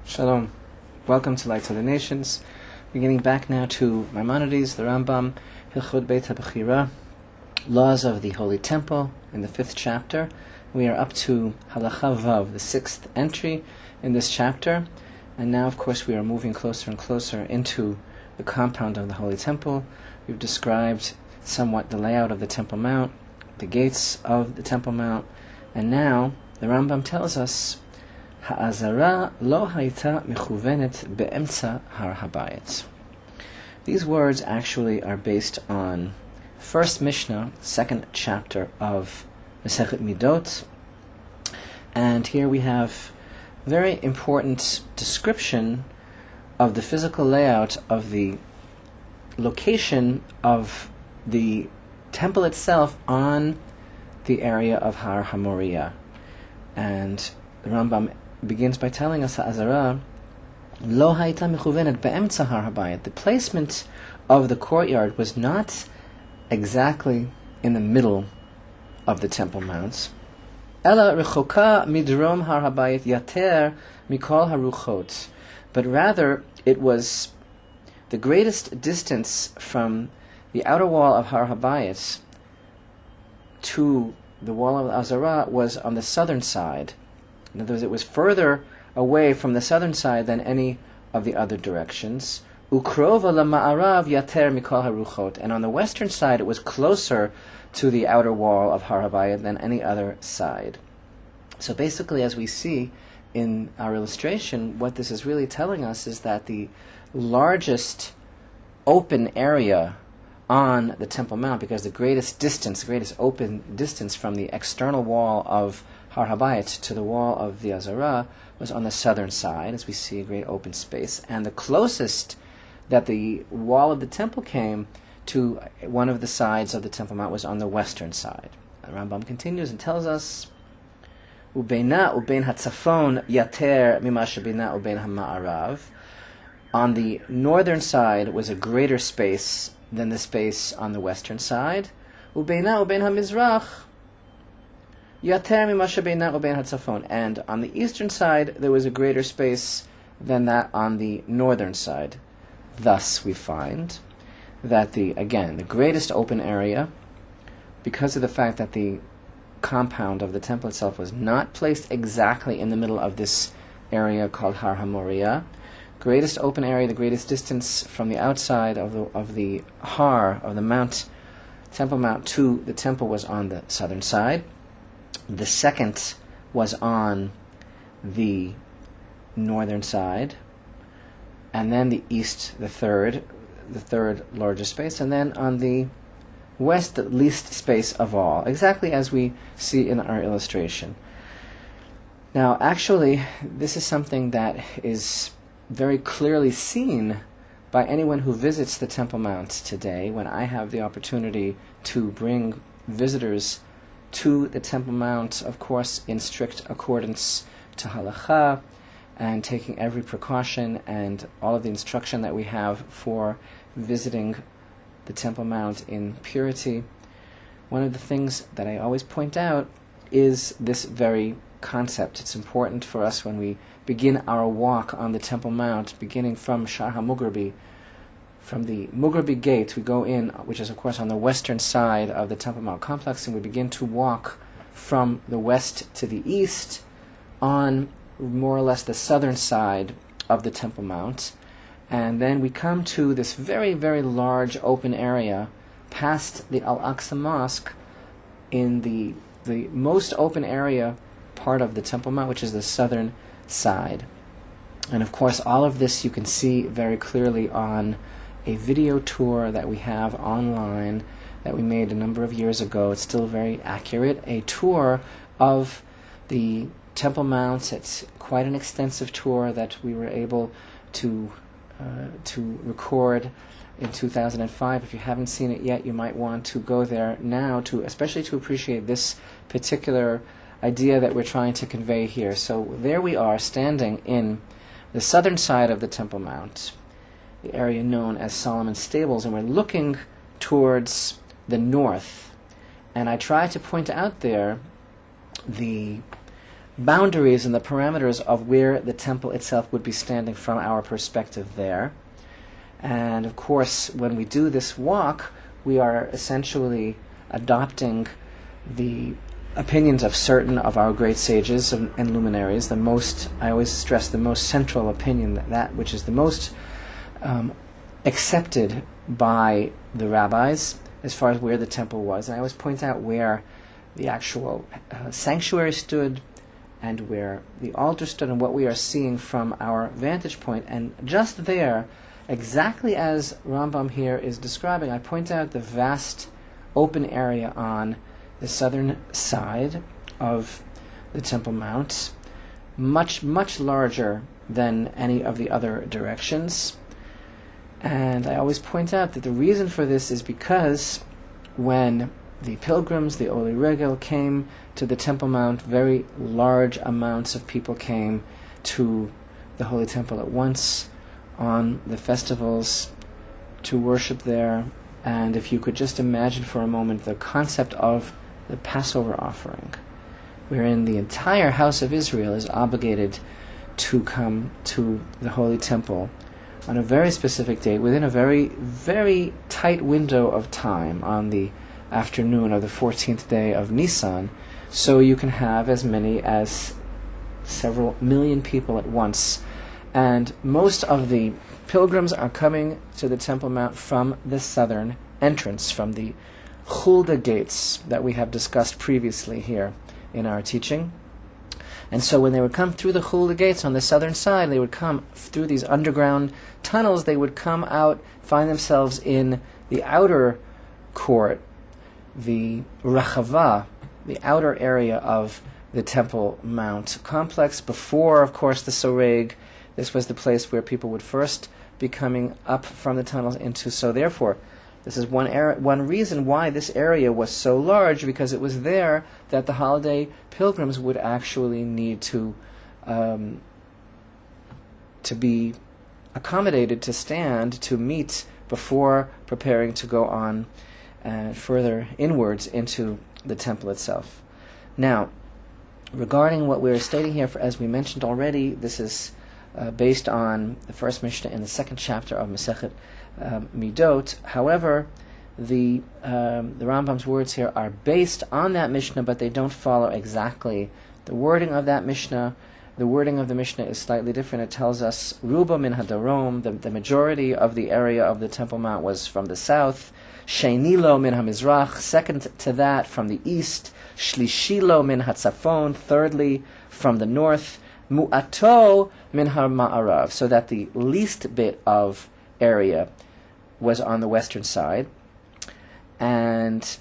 Shalom. Welcome to Lights of the Nations. We're getting back now to Maimonides, the Rambam, Hilchot Beit HaBechira, Laws of the Holy Temple, in the 5th chapter. We are up to Halacha Vav, the 6th entry in this chapter. And now, of course, we are moving closer and closer into the compound of the Holy Temple. We've described somewhat the layout of the Temple Mount, the gates of the Temple Mount, and now the Rambam tells us Ha'azara lo hayta mechuvenet be'emtza har habayit. These words actually are based on first Mishnah, 2nd chapter of Masechet Midot, and here we have very important description of the physical layout of the location of the temple itself on the area of Har HaMoriah. And the Rambam begins by telling us Ha'azara lo hayta mechuvenet be'emtza har habayit. The placement of the courtyard was not exactly in the middle of the Temple Mount. Ela rechoka midrom har habayit yater mikol haruchot. But rather, it was the greatest distance from the outer wall of Har Habayit to the wall of Azara was on the southern side. In other words, it was further away from the southern side than any of the other directions. Ukrova lama'arav yater mikol haruchot. And on the western side, it was closer to the outer wall of Har Habayit than any other side. So basically, as we see in our illustration, what this is really telling us is that the largest open area on the Temple Mount, because the greatest open distance from the external wall of Har Habayit to the wall of the Azara was on the southern side, as we see a great open space, and the closest that the wall of the temple came to one of the sides of the Temple Mount was on the western side. The Rambam continues and tells us, Ubeina ubein hatzafon yater mima shebeina ubein hama'arav. On the northern side was a greater space than the space on the western side. Ubeina ubein hamizrach yater mima shebeina ubein hatzafon. And on the eastern side there was a greater space than that on the northern side. Thus we find that the greatest open area, because of the fact that the compound of the temple itself was not placed exactly in the middle of this area called Har HaMoriah, greatest open area, the greatest distance from the outside of the Har, of the Mount, Temple Mount, to the temple was on the southern side. The second was on the northern side, and then the east, the third largest space, and then on the west, the least space of all, exactly as we see in our illustration. Now, actually, this is something that is very clearly seen by anyone who visits the Temple Mount today. When I have the opportunity to bring visitors to the Temple Mount, of course, in strict accordance to halacha, and taking every precaution and all of the instruction that we have for visiting the Temple Mount in purity, one of the things that I always point out is this very concept. It's important for us when we begin our walk on the Temple Mount, beginning from Shar HaMugrabi. From the Mugrabi gate, we go in, which is of course on the western side of the Temple Mount complex, and we begin to walk from the west to the east on more or less the southern side of the Temple Mount. And then we come to this very, very large open area past the Al-Aqsa Mosque in the most open area part of the Temple Mount, which is the southern side. And of course, all of this you can see very clearly on a video tour that we have online that we made a number of years ago. It's still very accurate. A tour of the Temple Mount. It's quite an extensive tour that we were able to record in 2005. If you haven't seen it yet, you might want to go there now, especially to appreciate this particular idea that we're trying to convey here. So there we are, standing in the southern side of the Temple Mount, the area known as Solomon's Stables, and we're looking towards the north. And I try to point out there the boundaries and the parameters of where the temple itself would be standing from our perspective there. And of course, when we do this walk, we are essentially adopting the opinions of certain of our great sages and luminaries. The most, I always stress, the most central opinion, that which is the most accepted by the rabbis as far as where the temple was. And I always point out where the actual sanctuary stood and where the altar stood and what we are seeing from our vantage point. And just there, exactly as Rambam here is describing, I point out the vast open area on the southern side of the Temple Mount, much, much larger than any of the other directions. And I always point out that the reason for this is because when the pilgrims, the Oli Regel, came to the Temple Mount, very large amounts of people came to the Holy Temple at once on the festivals to worship there. And if you could just imagine for a moment the concept of the Passover offering, wherein the entire house of Israel is obligated to come to the Holy Temple on a very specific date, within a very, very tight window of time, on the afternoon of the 14th day of Nisan, so you can have as many as several million people at once. And most of the pilgrims are coming to the Temple Mount from the southern entrance, from the Hulda gates that we have discussed previously here in our teaching. And so when they would come through the Hulda gates on the southern side, they would come through these underground tunnels, they would come out, find themselves in the outer court, the Rachava, the outer area of the Temple Mount complex. Before, of course, the Soreg, this was the place where people would first be coming up from the tunnels into. So therefore, this is one reason why this area was so large, because it was there that the holiday pilgrims would actually need to be accommodated, to stand, to meet before preparing to go on further inwards into the temple itself. Now, regarding what we're stating here, as we mentioned already, this is based on the first Mishnah in the second chapter of Masechet Midot. However, the Rambam's words here are based on that Mishnah, but they don't follow exactly the wording of that Mishnah. The wording of the Mishnah is slightly different. It tells us, Ruba min hadarom, the majority of the area of the Temple Mount was from the south. Sheinilo min hamizrach, second to that from the east. Shlishilo min hatzafon, thirdly from the north. Mu'ato min ha'ma'arav, so that the least bit of area was on the western side. And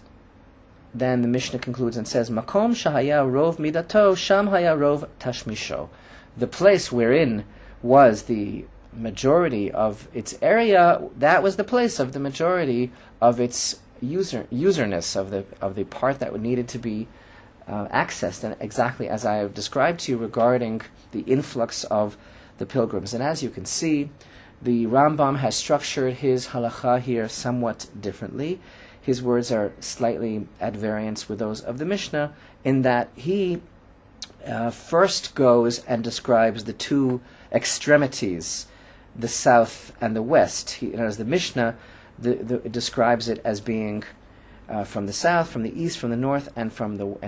then the Mishnah concludes and says, Makom shahaya rov midato, sham haya rov tashmisho. The place wherein was the majority of its area, that was the place of the majority of its userness, of the part that needed to be accessed, and exactly as I have described to you regarding the influx of the pilgrims. And as you can see, the Rambam has structured his halakha here somewhat differently. His words are slightly at variance with those of the Mishnah, in that he first goes and describes the two extremities, the south and the west. As the Mishnah describes it as being from the south, from the east, from the north, and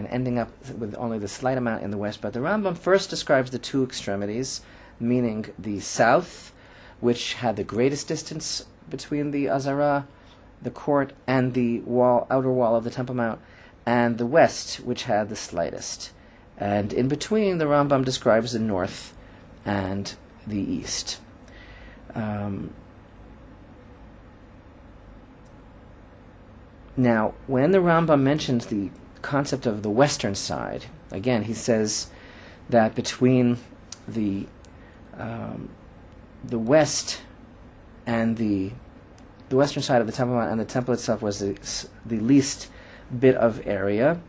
ending up with only the slight amount in the west. But the Rambam first describes the two extremities, meaning the south, which had the greatest distance between the Azara, the court, and the outer wall of the Temple Mount, and the west, which had the slightest. And in between, the Rambam describes the north and the east. Now, when the Rambam mentions the concept of the western side, again, he says that between the west and the western side of the Temple Mount and the temple itself was the least bit of area.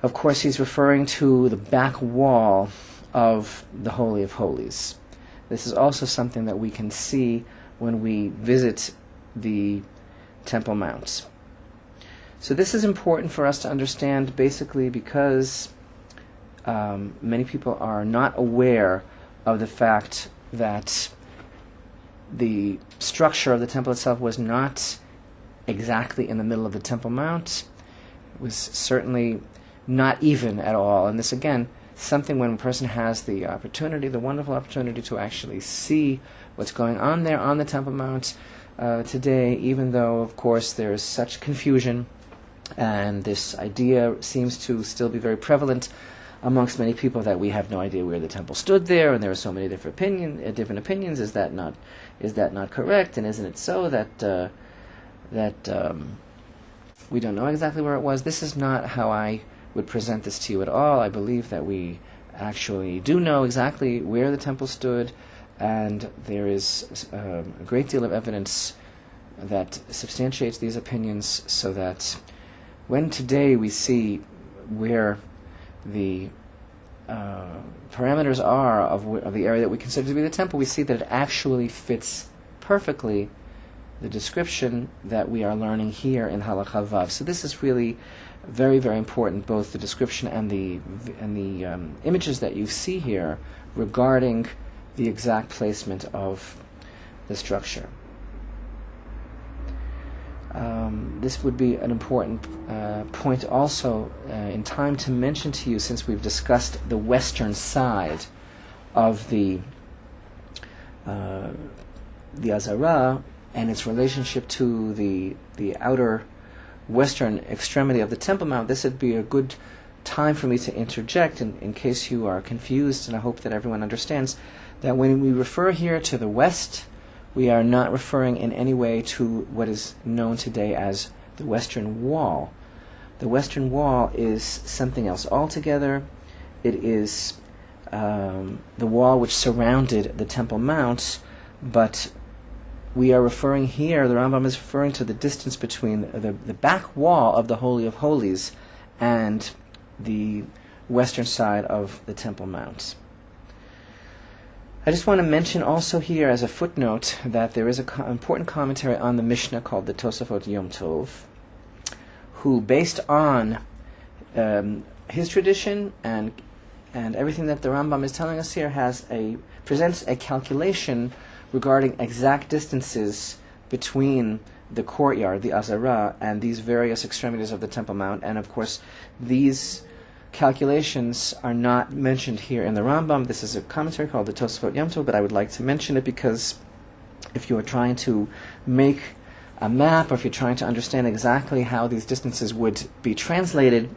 Of course, he's referring to the back wall of the Holy of Holies. This is also something that we can see when we visit the Temple Mount. So this is important for us to understand, basically because many people are not aware of the fact that the structure of the temple itself was not exactly in the middle of the Temple Mount. It was certainly not even at all. And this, again, something when a person has the opportunity, the wonderful opportunity to actually see what's going on there on the Temple Mount today, even though, of course, there is such confusion, and this idea seems to still be very prevalent amongst many people that we have no idea where the temple stood there, and there are so many different opinions. Is that not correct? And isn't it so that we don't know exactly where it was? This is not how I would present this to you at all. I believe that we actually do know exactly where the temple stood, and there is a great deal of evidence that substantiates these opinions, so that when today we see where the parameters are of the area that we consider to be the temple, we see that it actually fits perfectly the description that we are learning here in Halakha Vav. So this is really very, very important, both the description and the images that you see here regarding the exact placement of the structure. This would be an important point also in time to mention to you, since we've discussed the western side of the Azara and its relationship to the outer western extremity of the Temple Mount. This would be a good time for me to interject in case you are confused, and I hope that everyone understands that when we refer here to the west, we are not referring in any way to what is known today as the Western Wall. The Western Wall is something else altogether. It is the wall which surrounded the Temple Mount, but we are referring here, the Rambam is referring to the distance between the back wall of the Holy of Holies and the western side of the Temple Mount. I just want to mention also here as a footnote that there is an important commentary on the Mishnah called the Tosafot Yom Tov, who, based on his tradition and everything that the Rambam is telling us here, presents a calculation regarding exact distances between the courtyard, the Azara, and these various extremities of the Temple Mount. And of course, these calculations are not mentioned here in the Rambam. This is a commentary called the Tosafot Yom Tov, but I would like to mention it because if you are trying to make a map, or if you're trying to understand exactly how these distances would be translated,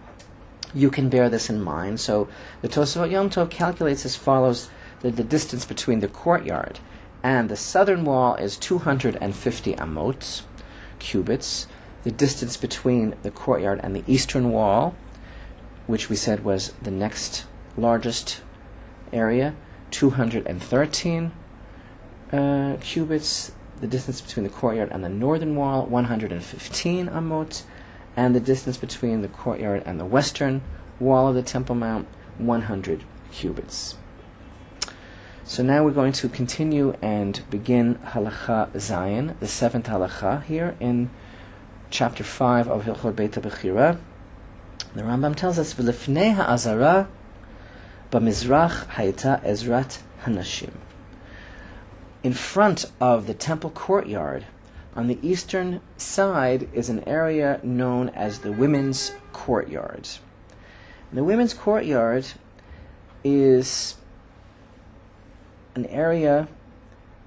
you can bear this in mind. So the Tosafot Yom Tov calculates as follows: that the distance between the courtyard and the southern wall is 250 amot, cubits. The distance between the courtyard and the eastern wall, which we said was the next largest area, 213 cubits. The distance between the courtyard and the northern wall, 115 amot. And the distance between the courtyard and the western wall of the Temple Mount, 100 cubits. So now we're going to continue and begin Halakha Zayin, the seventh Halakha, here in chapter 5 of Hilchot Beit HaBechira. The Rambam tells us, V'lefnei ha'azara b'mizrach hayta ezrat hanashim. In front of the temple courtyard, on the eastern side, is an area known as the women's courtyard. And the women's courtyard is an area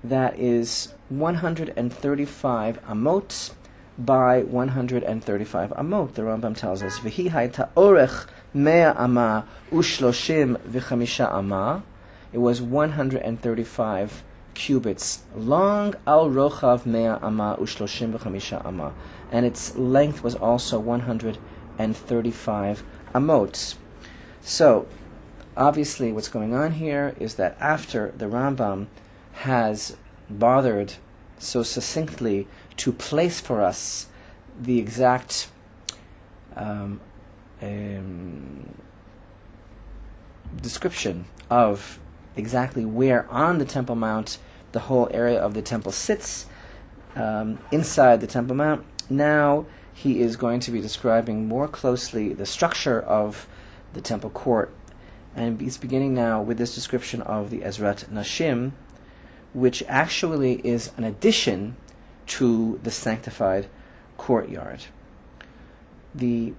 that is 135 amot by 135 amot. The Rambam tells us, V'hi hayta orech 100 ama ushloshim v'chamisha ama. It was 135 cubits long, al rochav 100 ama ushloshim v'chamisha ama, and its length was also 135 amot. So obviously what's going on here is that after the Rambam has bothered so succinctly to place for us the exact description of exactly where on the Temple Mount the whole area of the temple sits inside the Temple Mount, now he is going to be describing more closely the structure of the temple court And he's beginning now with this description of the Ezrat Nashim, which actually is an addition to the sanctified courtyard. The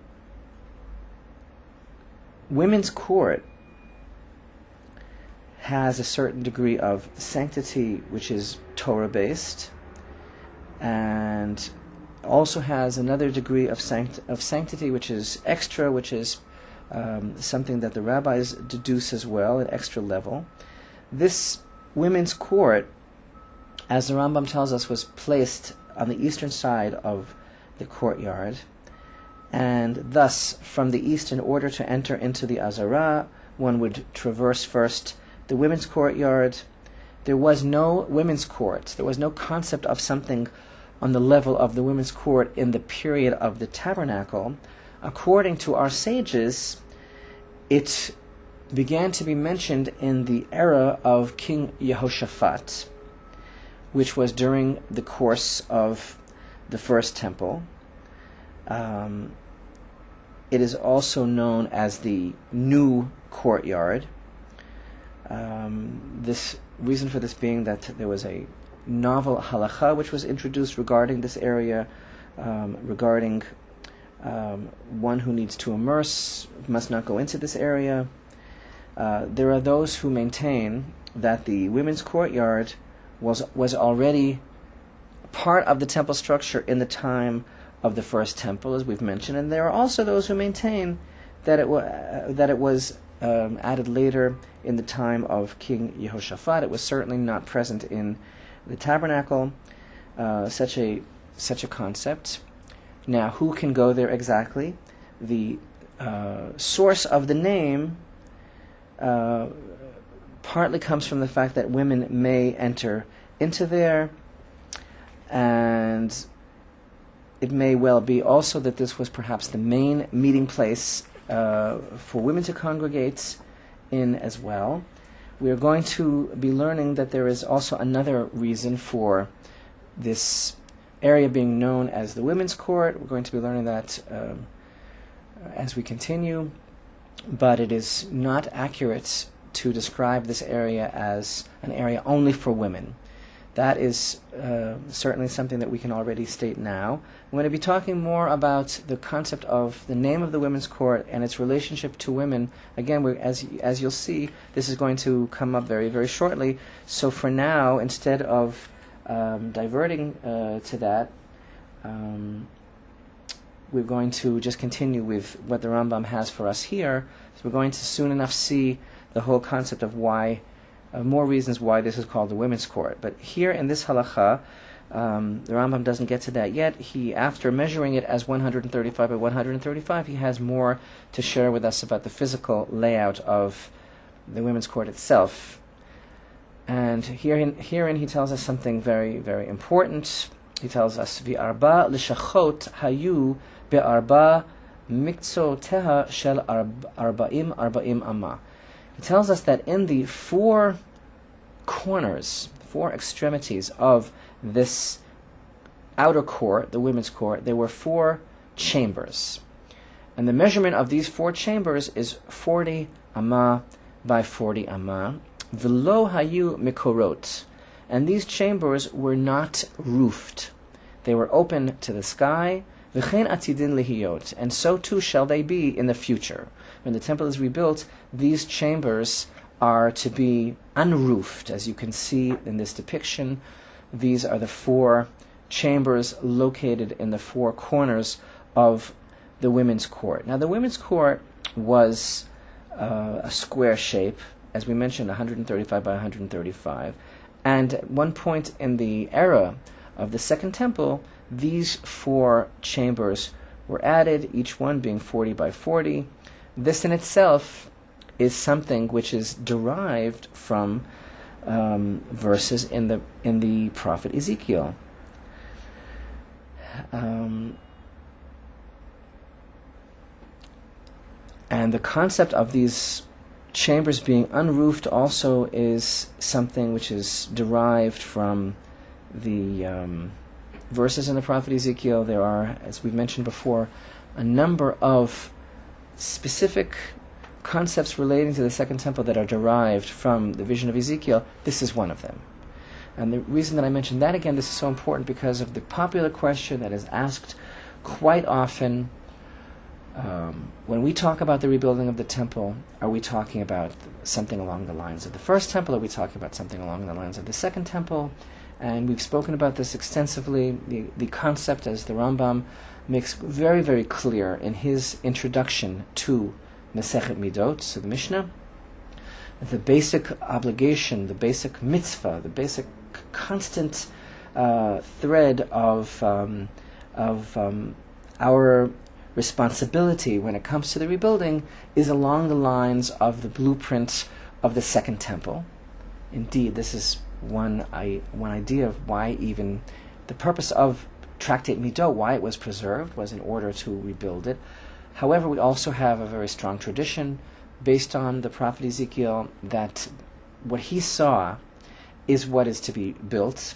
women's court has a certain degree of sanctity which is Torah-based, and also has another degree of sanctity which is extra, which is something that the rabbis deduce as well, at extra level. This women's court, as the Rambam tells us, was placed on the eastern side of the courtyard, and thus from the east, in order to enter into the Azara, one would traverse first the women's courtyard. There was no women's court. There was no concept of something on the level of the women's court in the period of the tabernacle. According to our sages, it began to be mentioned in the era of King Yehoshaphat, which was during the course of the first temple. It is also known as the new courtyard. This reason for this being that there was a novel halacha which was introduced regarding this area, regarding one who needs to immerse must not go into this area. There are those who maintain that the women's courtyard was already part of the temple structure in the time of the first temple, as we've mentioned, and there are also those who maintain that it was added later in the time of King Yehoshaphat. It was certainly not present in the tabernacle, such a concept. Now, who can go there exactly? The source of the name partly comes from the fact that women may enter into there, and it may well be also that this was perhaps the main meeting place for women to congregate in as well. We are going to be learning that there is also another reason for this area being known as the women's court. We're going to be learning that as we continue, but it is not accurate to describe this area as an area only for women. That is certainly something that we can already state now. I'm going to be talking more about the concept of the name of the women's court and its relationship to women. Again, as you'll see, this is going to come up very, very shortly. So for now, instead of diverting to that, we're going to just continue with what the Rambam has for us here. So we're going to soon enough see the whole concept of why, more reasons why this is called the women's court. But here in this halacha, the Rambam doesn't get to that yet. He, after measuring it as 135 by 135, he has more to share with us about the physical layout of the women's court itself. And herein he tells us something very, very important. He tells us, "V'arba l'shachot hayu be'arba mikzoteha shel arba'im amma." He tells us that in the four corners, four extremities of this outer court, the women's court, there were 4 chambers. And the measurement of these 4 chambers is 40 amma by 40 amma. V'lo hayu mikorot. And these chambers were not roofed. They were open to the sky. V'chein atidin lihiyot. And so too shall they be in the future. When the temple is rebuilt, these chambers are to be unroofed. As you can see in this depiction, these are the 4 chambers located in the 4 corners of the women's court. Now, the women's court was a square shape, as we mentioned, 135 by 135. And at one point in the era of the Second Temple, these 4 chambers were added, each one being 40 by 40. This in itself is something which is derived from verses in the prophet Ezekiel. And the concept of these chambers being unroofed also is something which is derived from the verses in the prophet Ezekiel. There are, as we've mentioned before, a number of specific concepts relating to the Second Temple that are derived from the vision of Ezekiel, this is one of them. And the reason that I mentioned that again, this is so important because of the popular question that is asked quite often. When we talk about the rebuilding of the temple, are we talking about something along the lines of the first temple? Are we talking about something along the lines of the second temple? And we've spoken about this extensively. The concept, as the Rambam makes very, very clear in his introduction to Masechet Midot, so the Mishnah, the basic obligation, the basic mitzvah, the basic constant thread of our responsibility when it comes to the rebuilding is along the lines of the blueprint of the second temple. Indeed, this is one idea of why even the purpose of Tractate Midot, why it was preserved, was in order to rebuild it. However, we also have a very strong tradition based on the prophet Ezekiel that what he saw is what is to be built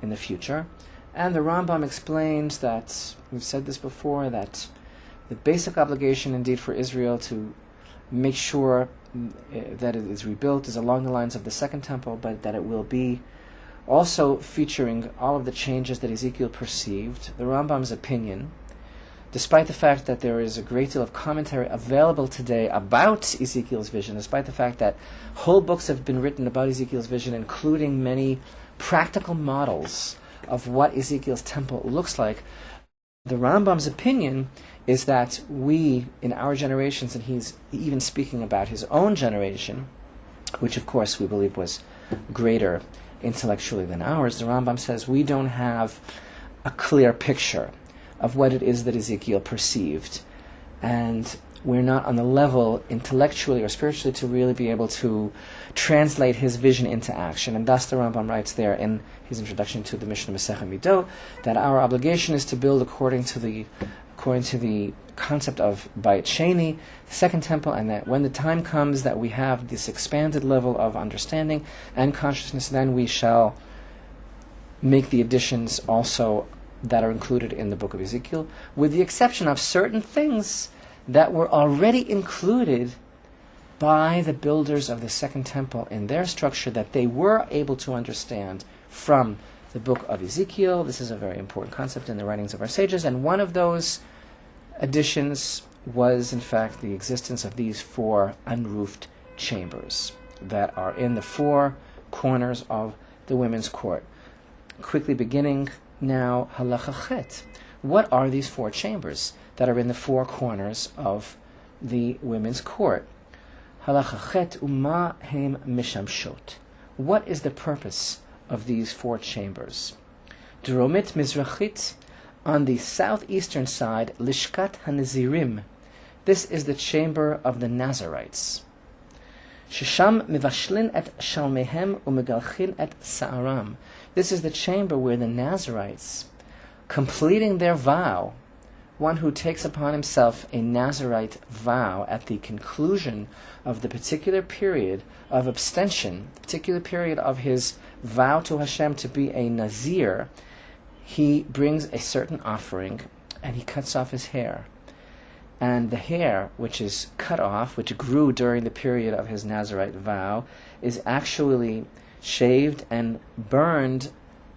in the future. And the Rambam explains that, we've said this before, that the basic obligation indeed for Israel to make sure that it is rebuilt is along the lines of the second temple, but that it will be also featuring all of the changes that Ezekiel perceived. The Rambam's opinion, despite the fact that there is a great deal of commentary available today about Ezekiel's vision, despite the fact that whole books have been written about Ezekiel's vision, including many practical models of what Ezekiel's temple looks like, the Rambam's opinion is that we, in our generations, and he's even speaking about his own generation, which of course we believe was greater intellectually than ours, the Rambam says we don't have a clear picture of what it is that Ezekiel perceived. And we're not on the level intellectually or spiritually to really be able to translate his vision into action. And thus the Rambam writes there in his introduction to the Mishnah Masechet Midot that our obligation is to build according to the concept of Beit Sheni, the second temple, and that when the time comes that we have this expanded level of understanding and consciousness, then we shall make the additions also that are included in the book of Ezekiel, with the exception of certain things that were already included by the builders of the second temple in their structure that they were able to understand from the book of Ezekiel. This is a very important concept in the writings of our sages, and one of those additions was, in fact, the existence of these 4 unroofed chambers that are in the 4 corners of the women's court. Quickly beginning now, halacha chet. What are these 4 chambers that are in the 4 corners of the women's court? Halacha chet uma hem mishamshot. What is the purpose of these 4 chambers? Dromit mizrachit, on the southeastern side, lishkat hanazirim. This is the chamber of the Nazarites. Shesham mivashlin et shalmehem umegalchin et sa'aram. This is the chamber where the Nazarites, completing their vow, one who takes upon himself a Nazarite vow at the conclusion of the particular period of abstention, the particular period of his vow to Hashem to be a Nazir, he brings a certain offering and he cuts off his hair. And the hair which is cut off, which grew during the period of his Nazarite vow, is actually shaved and burned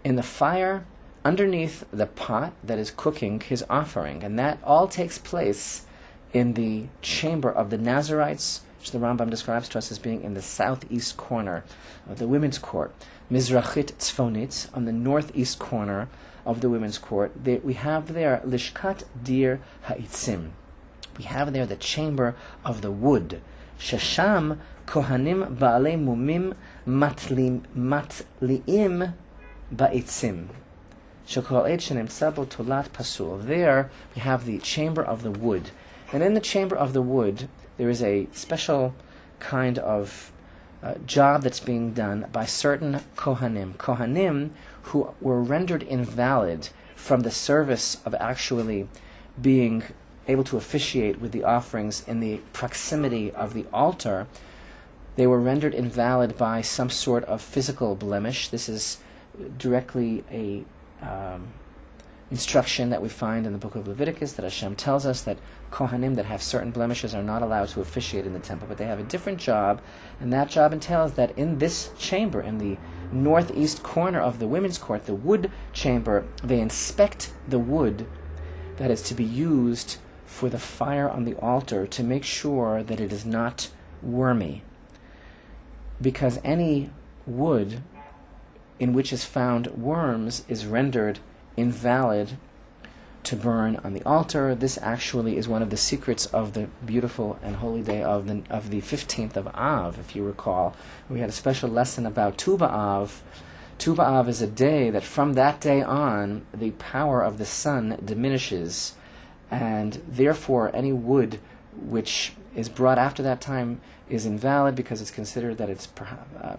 in the fire underneath the pot that is cooking his offering. And that all takes place in the chamber of the Nazarites, which the Rambam describes to us as being in the southeast corner of the women's court. Mizrachit Tzfonit, on the northeast corner of the women's court, we have there Lishkat Dir Ha'itzim. We have there the chamber of the wood. Shasham Kohanim Ba'alei Mumim Matliim Ba'itzim. Shekol Et Shenemtza Bo Tolat Pasul. There we have the chamber of the wood. And in the chamber of the wood, there is a special kind of job that's being done by certain Kohanim. Kohanim who were rendered invalid from the service of actually being able to officiate with the offerings in the proximity of the altar. They were rendered invalid by some sort of physical blemish. This is directly instruction that we find in the book of Leviticus, that Hashem tells us that Kohanim that have certain blemishes are not allowed to officiate in the temple, but they have a different job, and that job entails that in this chamber, in the northeast corner of the women's court, the wood chamber, they inspect the wood that is to be used for the fire on the altar to make sure that it is not wormy. Because any wood in which is found worms is rendered invalid to burn on the altar. This actually is one of the secrets of the beautiful and holy day of the 15th of Av. If you recall, we had a special lesson about Tu B'Av. Tu B'Av is a day that from that day on the power of the sun diminishes, and therefore any wood which is brought after that time is invalid because it's considered that it's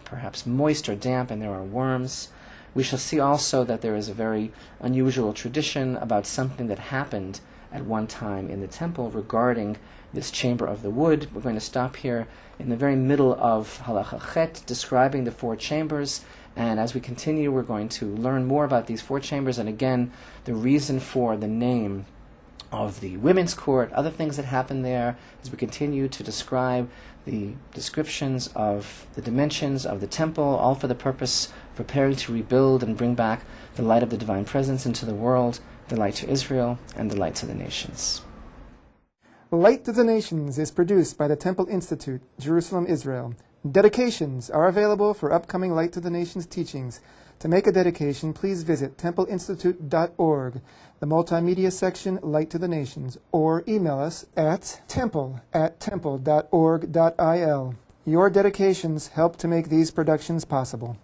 perhaps moist or damp and there are worms. We shall see also that there is a very unusual tradition about something that happened at one time in the temple regarding this chamber of the wood. We're going to stop here in the very middle of Halacha Chet, describing the four chambers, and as we continue we're going to learn more about these four chambers, and again the reason for the name of the women's court, other things that happen there, as we continue to describe the descriptions of the dimensions of the temple, all for the purpose of preparing to rebuild and bring back the light of the divine presence into the world, the light to Israel, and the light to the nations. Light to the Nations is produced by the Temple Institute, Jerusalem, Israel. Dedications are available for upcoming Light to the Nations teachings. To make a dedication, please visit templeinstitute.org, the multimedia section, Light to the Nations, or email us at temple@temple.org.il. Your dedications help to make these productions possible.